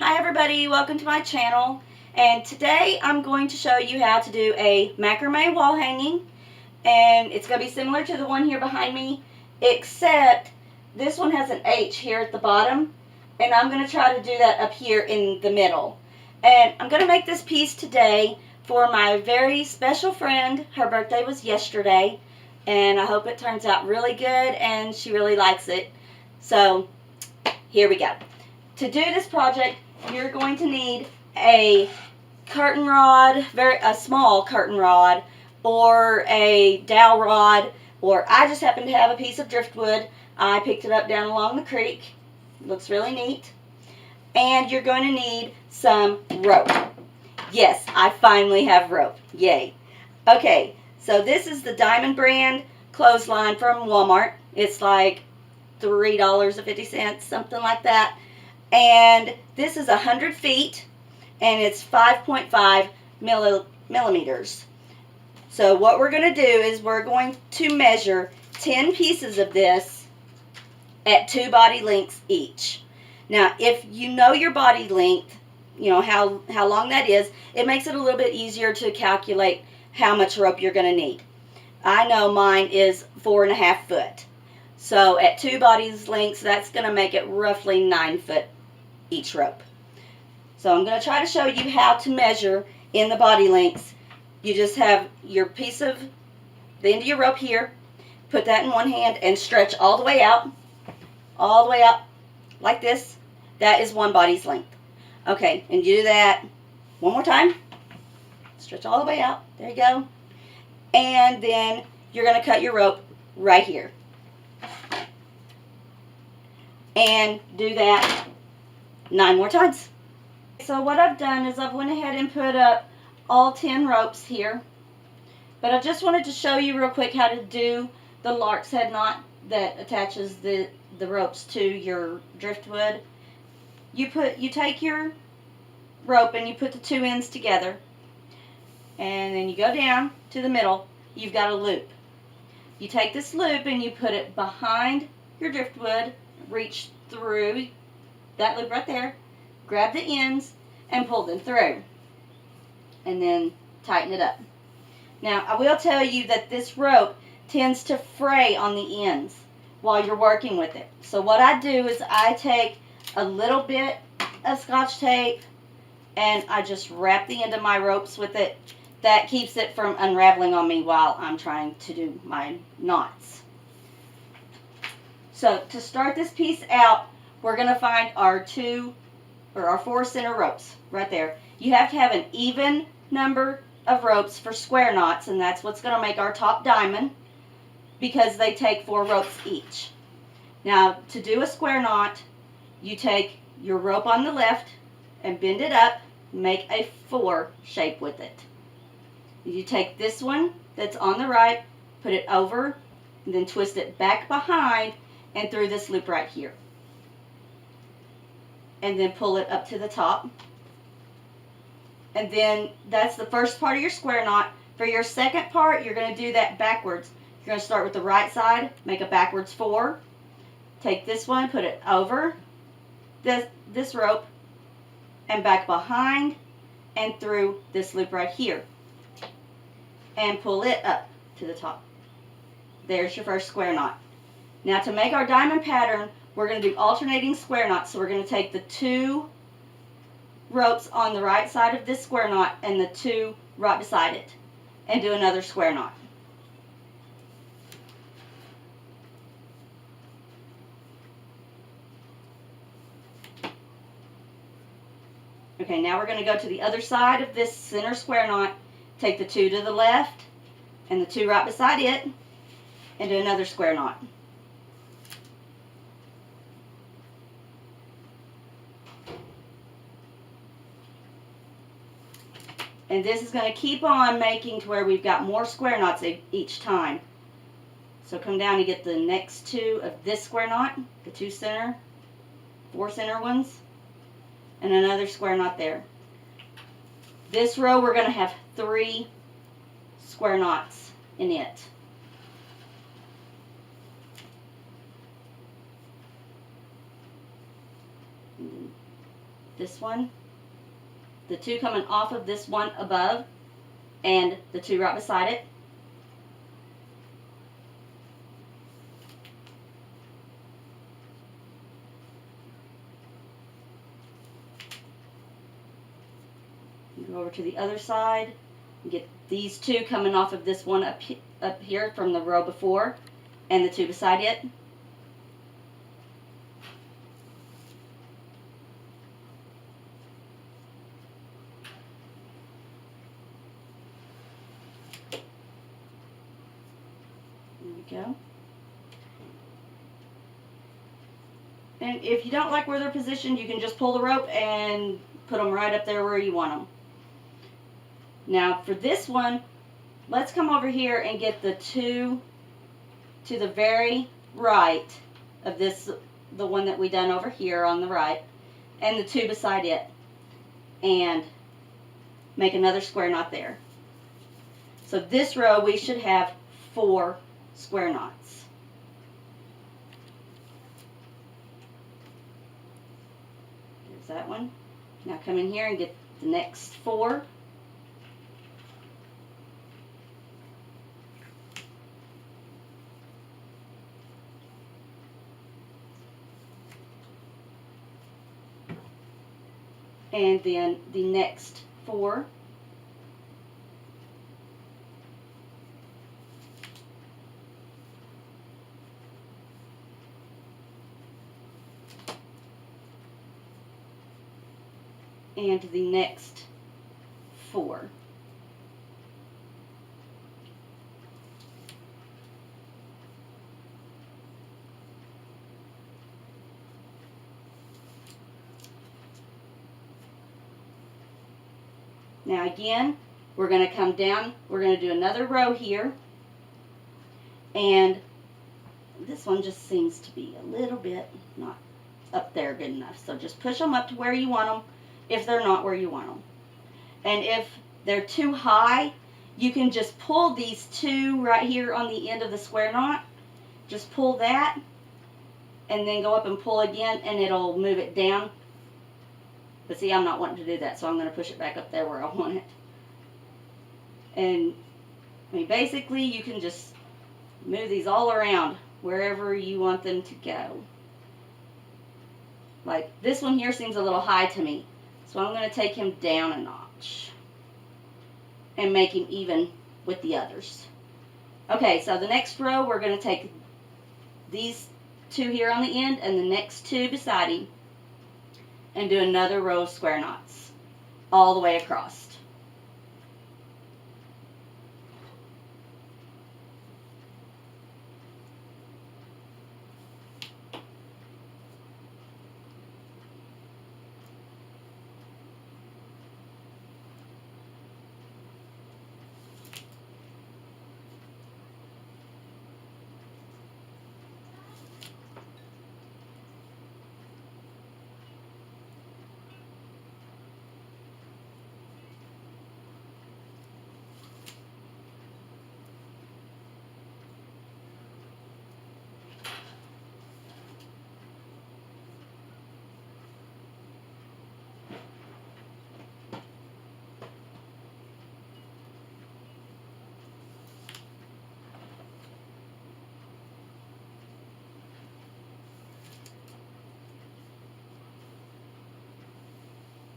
Hi everybody, welcome to my channel, and today I'm going to show you how to do a macrame wall hanging, and it's going to be similar to the one here behind me, except this one has an H here at the bottom, and I'm going to try to do that up here in the middle. And I'm going to make this piece today for my very special friend. Her birthday was yesterday, and I hope it turns out really good and she really likes it. So here we go. To do this project, you're going to need a curtain rod, a small curtain rod, or a dowel rod, or I just happen to have a piece of driftwood. I picked it up down along the creek. It looks really neat. And you're going to need some rope. Yes, I finally have rope. Yay. Okay, so this is the Diamond brand clothesline from Walmart. It's like $3.50, something like that. And this is 100 feet, and it's 5.5 millimeters. So what we're going to do is we're going to measure 10 pieces of this at 2 body lengths each. Now, if you know your body length, you know how long that is, it makes it a little bit easier to calculate how much rope you're going to need. I know mine is 4.5 foot. So at 2 bodies lengths, that's going to make it roughly 9 foot each rope. So I'm going to try to show you how to measure in the body lengths. You just have your piece of the end of your rope here, put that in one hand and stretch all the way out like this. That is 1 body's length. Okay, and you do that one more time. Stretch all the way out. There you go. And then you're going to cut your rope right here. And do that 9 more times. So what I've done is I've went ahead and put up all 10 ropes here. But I just wanted to show you real quick how to do the lark's head knot that attaches the ropes to your driftwood. You take your rope and you put the 2 ends together. And then you go down to the middle. You've got a loop. You take this loop and you put it behind your driftwood, reach through that loop right there, grab the ends and pull them through, and then tighten it up. Now I will tell you that this rope tends to fray on the ends while you're working with it. So what I do is I take a little bit of Scotch tape and I just wrap the end of my ropes with it. That keeps it from unraveling on me while I'm trying to do my knots. So to start this piece out, we're going to find our 4 center ropes right there. You have to have an even number of ropes for square knots, and that's what's going to make our top diamond, because they take 4 ropes each. Now, to do a square knot, you take your rope on the left and bend it up, make a 4 shape with it. You take this one that's on the right, put it over, and then twist it back behind and through this loop right here. And then pull it up to the top. And then that's the first part of your square knot. For your second part, you're going to do that backwards. You're going to start with the right side, make a backwards 4. Take this one, put it over this rope, and back behind and through this loop right here. And pull it up to the top. There's your first square knot. Now to make our diamond pattern, we're going to do alternating square knots. So we're going to take the 2 ropes on the right side of this square knot and the 2 right beside it, and do another square knot. Okay, now we're going to go to the other side of this center square knot, take the 2 to the left and the 2 right beside it, and do another square knot. And this is going to keep on making to where we've got more square knots each time. So come down and get the next 2 of this square knot, the 4 center ones, and another square knot there. This row we're going to have 3 square knots in it. this one, the two coming off of this one above, and the two right beside it. Go over to the other side and get these two coming off of this one up here from the row before, and the two beside it. There we go. And if you don't like where they're positioned, you can just pull the rope and put them right up there where you want them. Now for this one, let's come over here and get the two to the very right of this, the one that we done over here on the right, and the two beside it, and make another square knot there. So this row we should have 4 square knots. There's that one. Now come in here and get the next 4. And then the next 4. And the next 4. Now again, we're going to come down, we're going to do another row here, and this one just seems to be a little bit not up there good enough. So just push them up to where you want them if they're not where you want them. And if they're too high, you can just pull these two right here on the end of the square knot. Just pull that and then go up and pull again, and it'll move it down. But see, I'm not wanting to do that, so I'm going to push it back up there where I want it. And I mean, basically, you can just move these all around wherever you want them to go. Like this one here seems a little high to me, so I'm going to take him down a notch and make him even with the others. Okay, so the next row, we're going to take these two here on the end and the next two beside him, and do another row of square knots all the way across.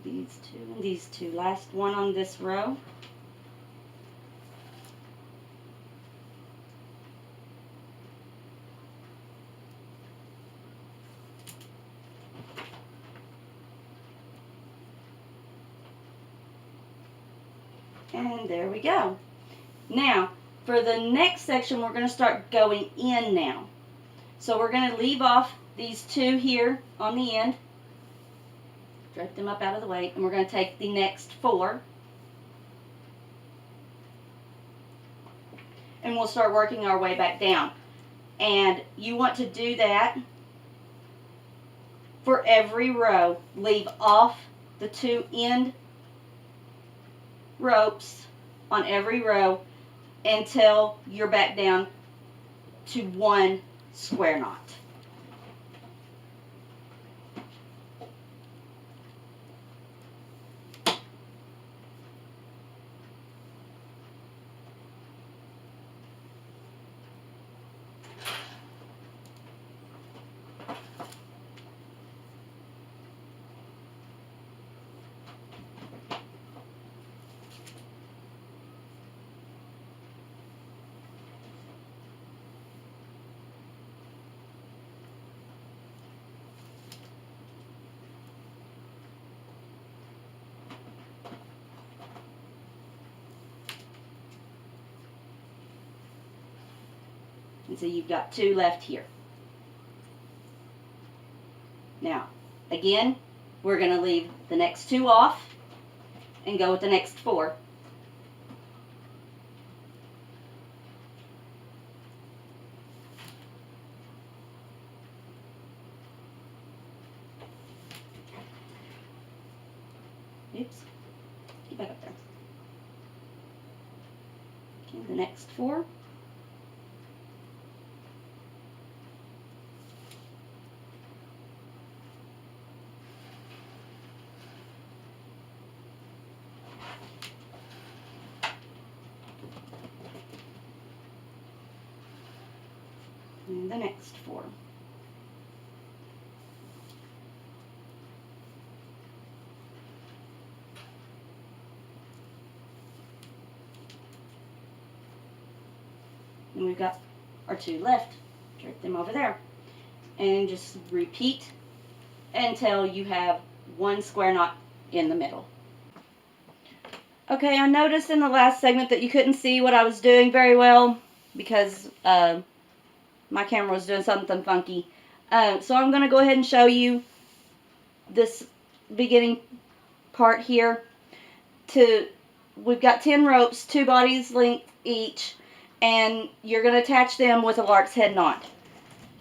These two and these two, last one on this row. And there we go. Now, for the next section, we're going to start going in now. So we're going to leave off these two here on the end. Drape them up out of the way, and we're going to take the next 4. And we'll start working our way back down. And you want to do that for every row. Leave off the 2 end ropes on every row until you're back down to 1 square knot. And so you've got 2 left here. Now, again, we're going to leave the next 2 off and go with the next 4. Oops. Get back up there. Okay, the next 4. And the next 4. And we've got our 2 left. Drag them over there. And just repeat until you have 1 square knot in the middle. Okay, I noticed in the last segment that you couldn't see what I was doing very well because my camera was doing something funky. So I'm going to go ahead and show you this beginning part here. We've got 10 ropes, 2 bodies length each, and you're going to attach them with a lark's head knot.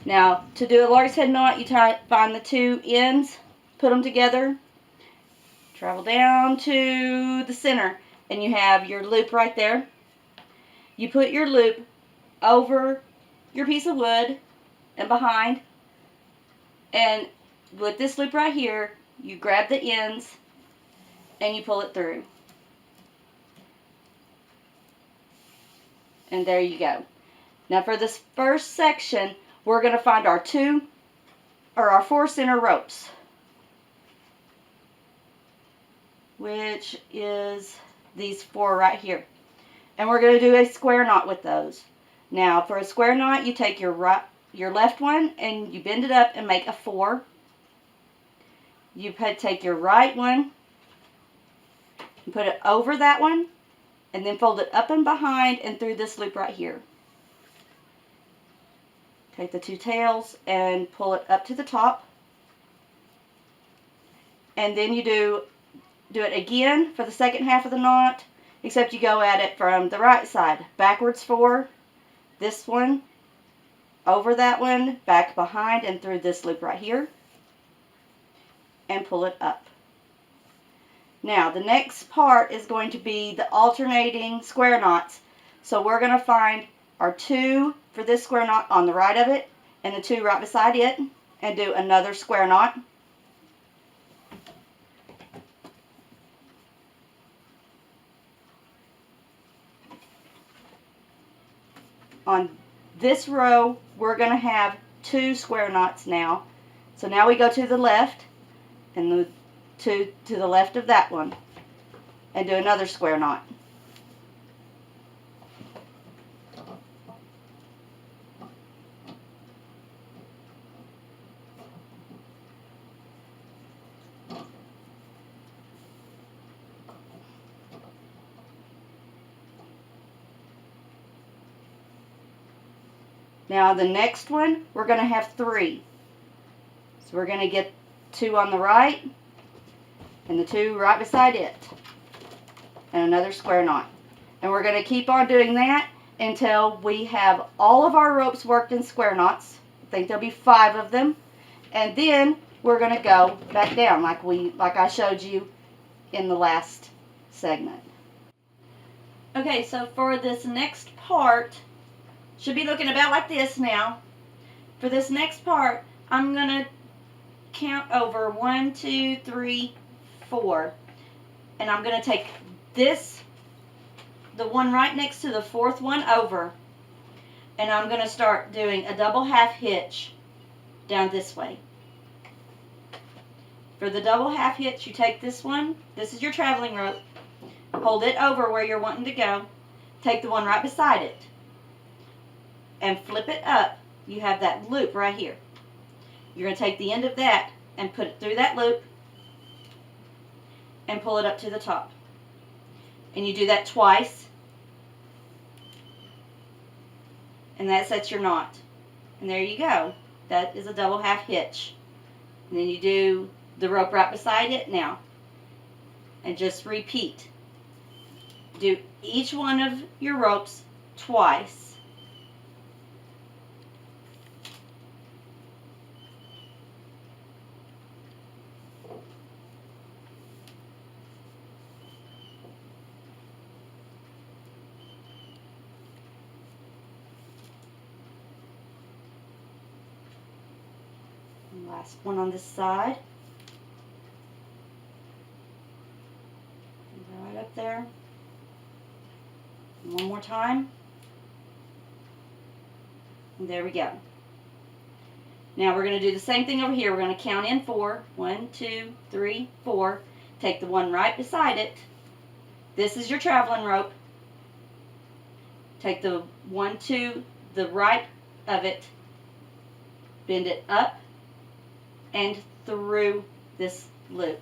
Now, to do a lark's head knot, you find the 2 ends, put them together, travel down to the center, and you have your loop right there. You put your loop over your piece of wood and behind, and with this loop right here, you grab the ends and you pull it through. And there you go. Now for this first section, we're going to find our 4 center ropes, which is these 4 right here. And we're going to do a square knot with those. Now for a square knot, you take your left one and you bend it up and make a 4. You take your right one and put it over that one, and then fold it up and behind and through this loop right here. Take the 2 tails and pull it up to the top. And then you do it again for the second half of the knot, except you go at it from the right side. Backwards 4, this one, over that one, back behind and through this loop right here, and pull it up. Now the next part is going to be the alternating square knots. So we're going to find our 2 for this square knot on the right of it and the 2 right beside it, and do another square knot. On this row, we're going to have 2 square knots now. So now we go to the left, and the 2 to the left of that one, and do another square knot. Now the next one, we're going to have 3. So we're going to get 2 on the right, and the 2 right beside it, and another square knot. And we're going to keep on doing that until we have all of our ropes worked in square knots. I think there'll be 5 of them. And then we're going to go back down like I showed you in the last segment. Okay, so for this next part, should be looking about like this now. For this next part, I'm going to count over 1, 2, 3, 4. And I'm going to take this, the one right next to the 4th one, over. And I'm going to start doing a double half hitch down this way. For the double half hitch, you take this one. This is your traveling rope. Hold it over where you're wanting to go. Take the one right beside it and flip it up. You have that loop right here. You're going to take the end of that and put it through that loop and pull it up to the top. And you do that twice. and that sets your knot. And there you go. That is a double half hitch. And then you do the rope right beside it now. And just repeat. Do each one of your ropes twice. And last one on this side. Right up there. And one more time. And there we go. Now we're going to do the same thing over here. We're going to count in 4. 1, 2, 3, 4. Take the one right beside it. This is your traveling rope. Take the 1 to the right of it. Bend it up and through this loop.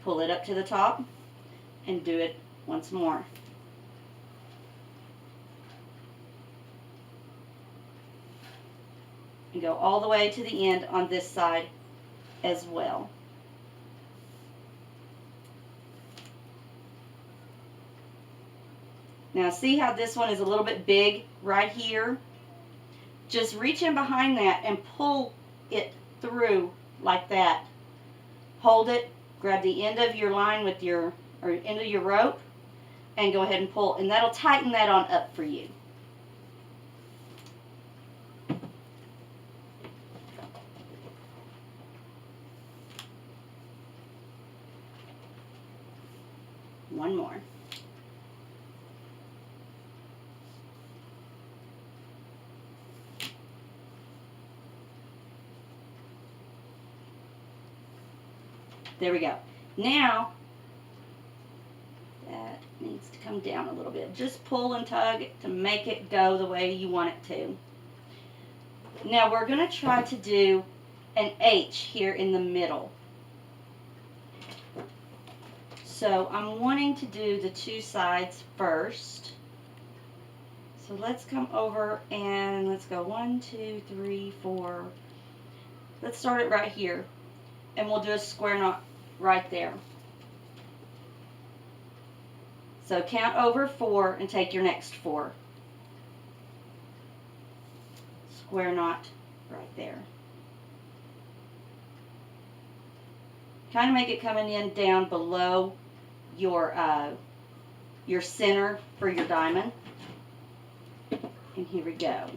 Pull it up to the top and do it once more. And go all the way to the end on this side as well. Now see how this one is a little bit big right here? Just reach in behind that and pull it through like that. Hold it, grab the end of your line with your, or end of your rope, and go ahead and pull, and that'll tighten that on up for you. One more. There we go. Now, that needs to come down a little bit. Just pull and tug to make it go the way you want it to. Now we're going to try to do an H here in the middle. So I'm wanting to do the two sides first. So let's come over and let's go 1, 2, 3, 4. Let's start it right here. And we'll do a square knot right there. So count over 4 and take your next 4. Square knot right there. Kind of make it coming in down below your center for your diamond. And here we go.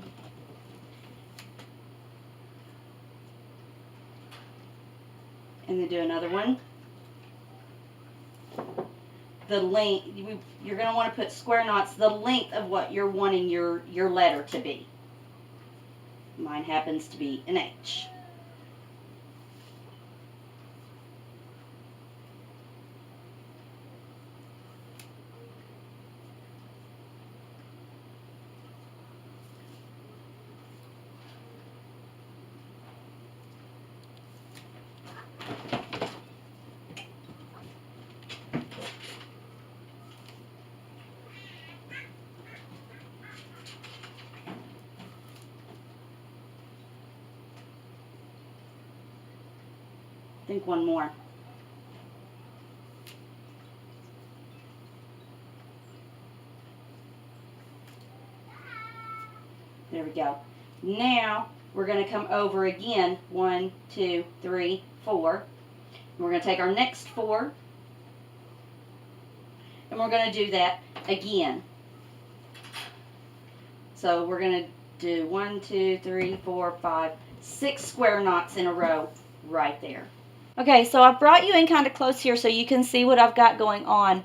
And then do another one. The length, you're going to want to put square knots the length of what you're wanting your letter to be. Mine happens to be an H. I think one more. There we go. Now we're going to come over again. 1, 2, 3, 4. And we're going to take our next 4 and we're going to do that again. So we're going to do 1, 2, 3, 4, 5, 6 square knots in a row right there. Okay, so I brought you in kind of close here so you can see what I've got going on.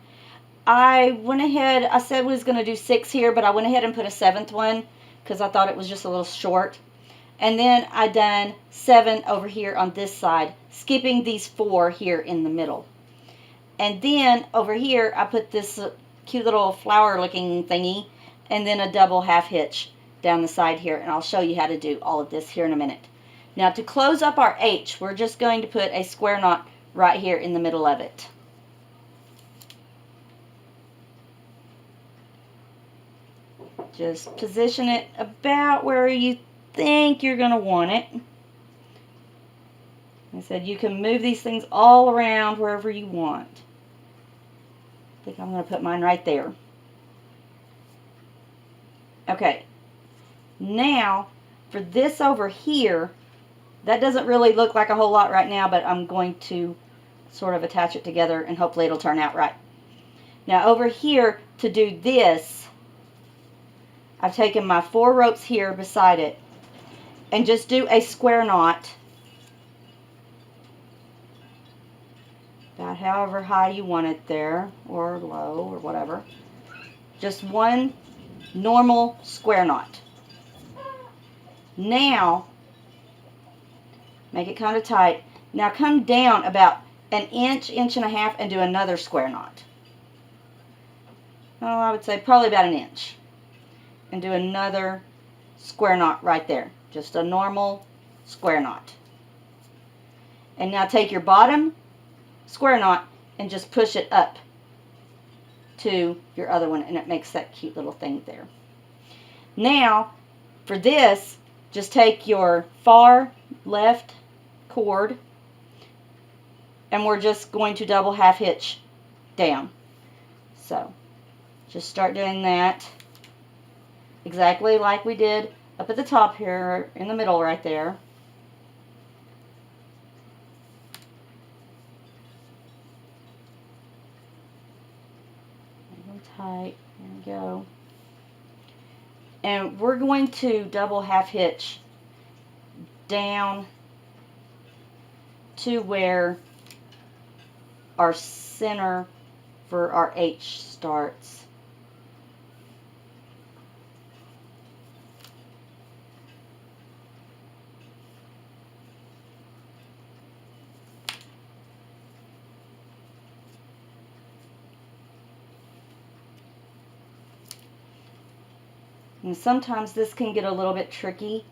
I went ahead, I said we was going to do 6 here, but I went ahead and put a 7th one because I thought it was just a little short. And then I done 7 over here on this side, skipping these 4 here in the middle. And then over here I put this cute little flower looking thingy and then a double half hitch down the side here. And I'll show you how to do all of this here in a minute. Now to close up our H, we're just going to put a square knot right here in the middle of it. Just position it about where you think you're going to want it. Like I said, you can move these things all around wherever you want. I think I'm going to put mine right there. Okay. Now, for this over here, that doesn't really look like a whole lot right now, but I'm going to sort of attach it together and hopefully it'll turn out right. Now over here, to do this, I've taken my 4 ropes here beside it and just do a square knot about however high you want it there, or low, or whatever. Just one normal square knot. Now, make it kind of tight. Now come down about an inch, inch and a half, and do another square knot. Oh, I would say probably about an inch. And do another square knot right there. Just a normal square knot. And now take your bottom square knot and just push it up to your other one, and it makes that cute little thing there. Now, for this, just take your far left cord, and we're just going to double half hitch down. So, just start doing that exactly like we did up at the top here, in the middle right there. Tight, there we go. And we're going to double half hitch down to where our center for our H starts. And sometimes this can get a little bit tricky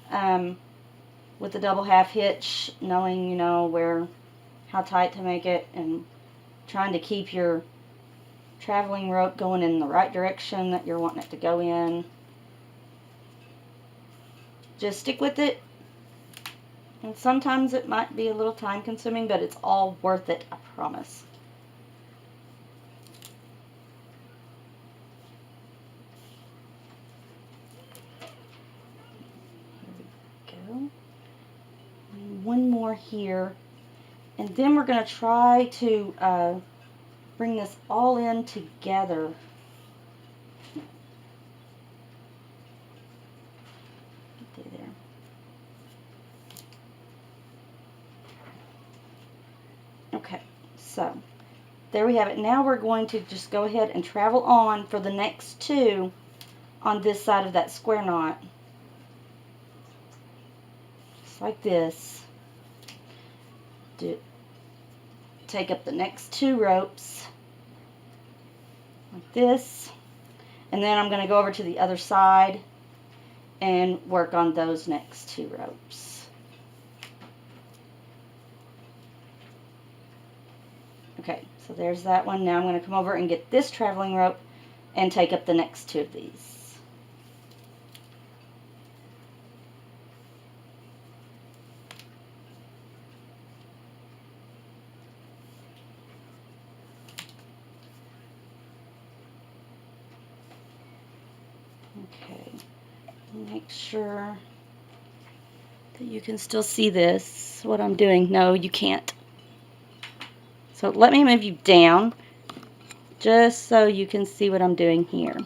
with the double half hitch, knowing, you know, how tight to make it, and trying to keep your traveling rope going in the right direction that you're wanting it to go in. Just stick with it. And sometimes it might be a little time consuming, but it's all worth it, I promise. One more here, and then we're going to try to bring this all in together. There. Okay, so there we have it. Now we're going to just go ahead and travel on for the next 2 on this side of that square knot, just like this. Take up the next 2 ropes like this, and then I'm going to go over to the other side and work on those next 2 ropes. Okay, so there's that one. Now I'm going to come over and get this traveling rope and take up the next 2 of these. Okay, make sure that you can still see this, what I'm doing. No, you can't. So let me move you down just so you can see what I'm doing here.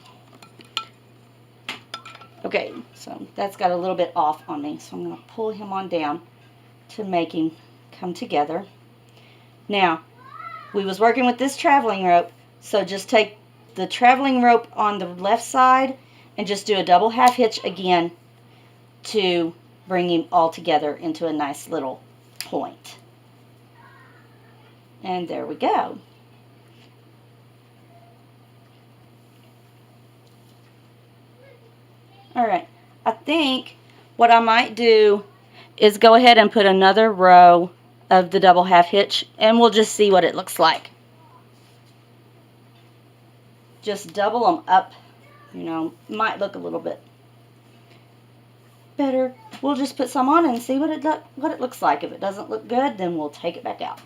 Okay, so that's got a little bit off on me, so I'm going to pull him on down to make him come together. Now, we was working with this traveling rope, so just take the traveling rope on the left side and just do a double half hitch again to bring him all together into a nice little point. And there we go. Alright, I think what I might do is go ahead and put another row of the double half hitch, and we'll just see what it looks like. Just double them up You know, might look a little bit better. We'll just put some on and see what it looks like. If it doesn't look good, then we'll take it back out.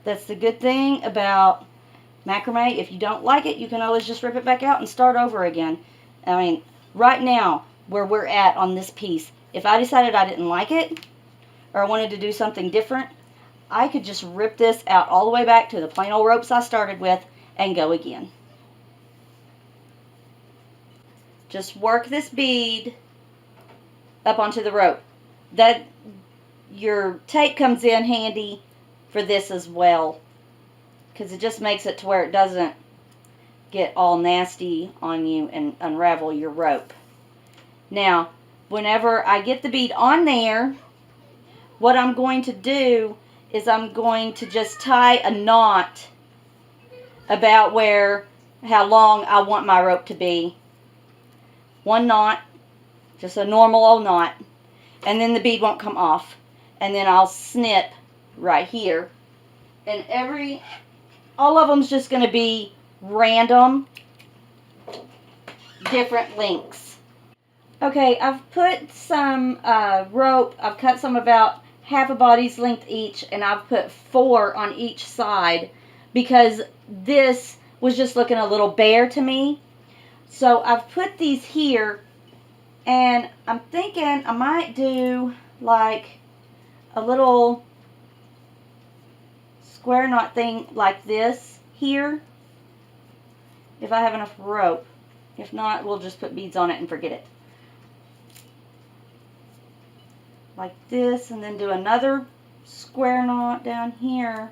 That's the good thing about macrame. If you don't like it, you can always just rip it back out and start over again. I mean, right now, where we're at on this piece, if I decided I didn't like it, or I wanted to do something different, I could just rip this out all the way back to the plain old ropes I started with and go again. Just work this bead up onto the rope. That your tape comes in handy for this as well, because it just makes it to where it doesn't get all nasty on you and unravel your rope. Now, whenever I get the bead on there, what I'm going to do is I'm going to just tie a knot about how long I want my rope to be. One knot, just a normal old knot, and then the bead won't come off. And then I'll snip right here. And all of them's just going to be random, different lengths. Okay, I've put some rope, I've cut some about half a body's length each, and I've put 4 on each side because this was just looking a little bare to me. So I've put these here, and I'm thinking I might do like a little square knot thing like this here, if I have enough rope. If not, we'll just put beads on it and forget it. Like this, and then do another square knot down here.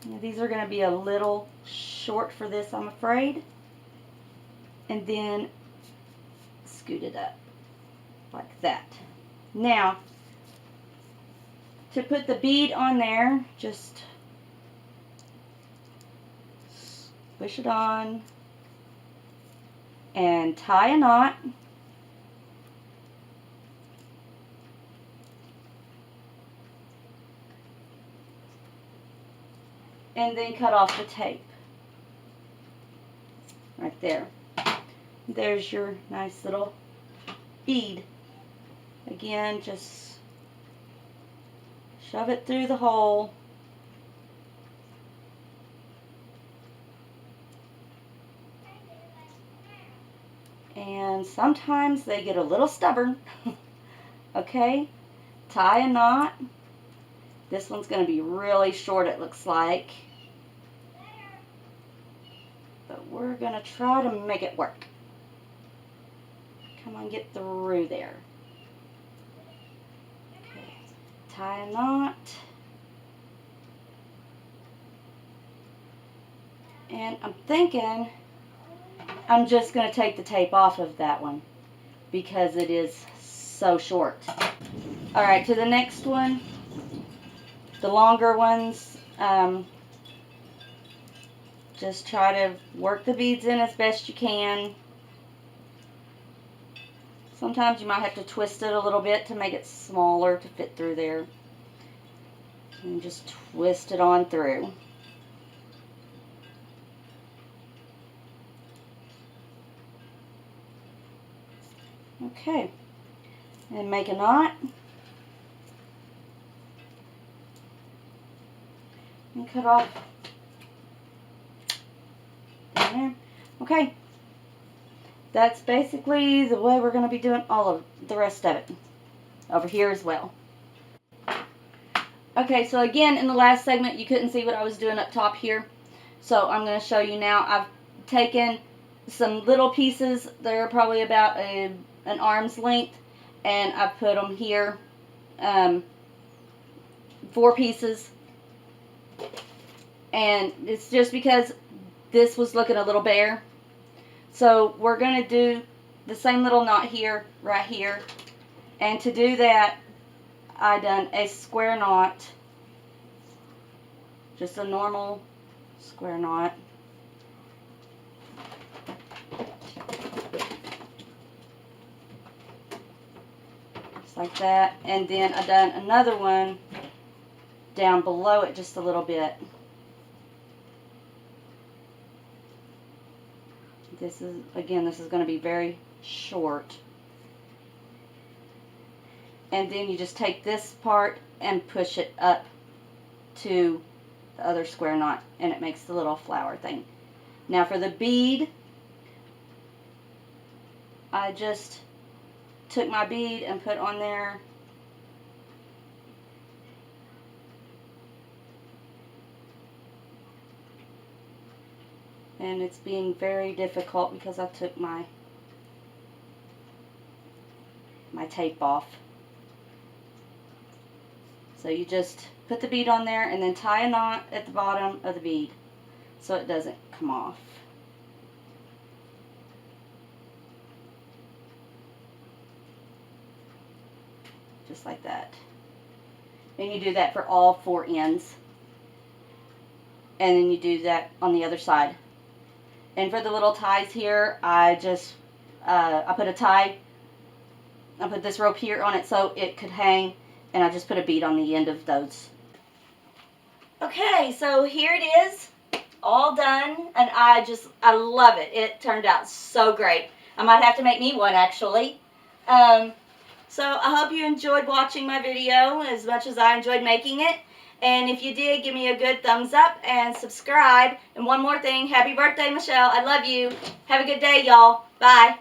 Now, these are going to be a little short for this, I'm afraid. And then scoot it up like that. Now, to put the bead on there, just squish it on and tie a knot. And then cut off the tape. Right there. There's your nice little bead. Again, just shove it through the hole. And sometimes they get a little stubborn. Okay, tie a knot. This one's going to be really short, it looks like. But we're going to try to make it work. Come on, get through there. Okay, tie a knot. And I'm thinking I'm just going to take the tape off of that one because it is so short. Alright, to the next one, the longer ones, just try to work the beads in as best you can. Sometimes you might have to twist it a little bit to make it smaller to fit through there. And just twist it on through. Okay, and make a knot. And cut off down there. Okay, that's basically the way we're going to be doing all of the rest of it over here as well. Okay, so again, in the last segment you couldn't see what I was doing up top here, so I'm going to show you now. I've taken some little pieces, they're probably about an arm's length, and I've put them here, 4 pieces. And it's just because this was looking a little bare. So we're going to do the same little knot here, right here. And to do that, I done a square knot. Just a normal square knot. like that. And then I done another one down below it just a little bit. This is, again, this is going to be very short. And then you just take this part and push it up to the other square knot, and it makes the little flower thing. Now for the bead, I just took my bead and put on there. And it's being very difficult because I took my tape off. So you just put the bead on there and then tie a knot at the bottom of the bead so it doesn't come off. Just like that. And you do that for all 4 ends. And then you do that on the other side. And for the little ties here, I just, I put a tie, I put this rope here on it so it could hang, and I just put a bead on the end of those. Okay, so here it is, all done, and I love it. It turned out so great. I might have to make me one, actually. So I hope you enjoyed watching my video as much as I enjoyed making it. And if you did, give me a good thumbs up and subscribe. And one more thing, happy birthday, Michelle. I love you. Have a good day, y'all. Bye.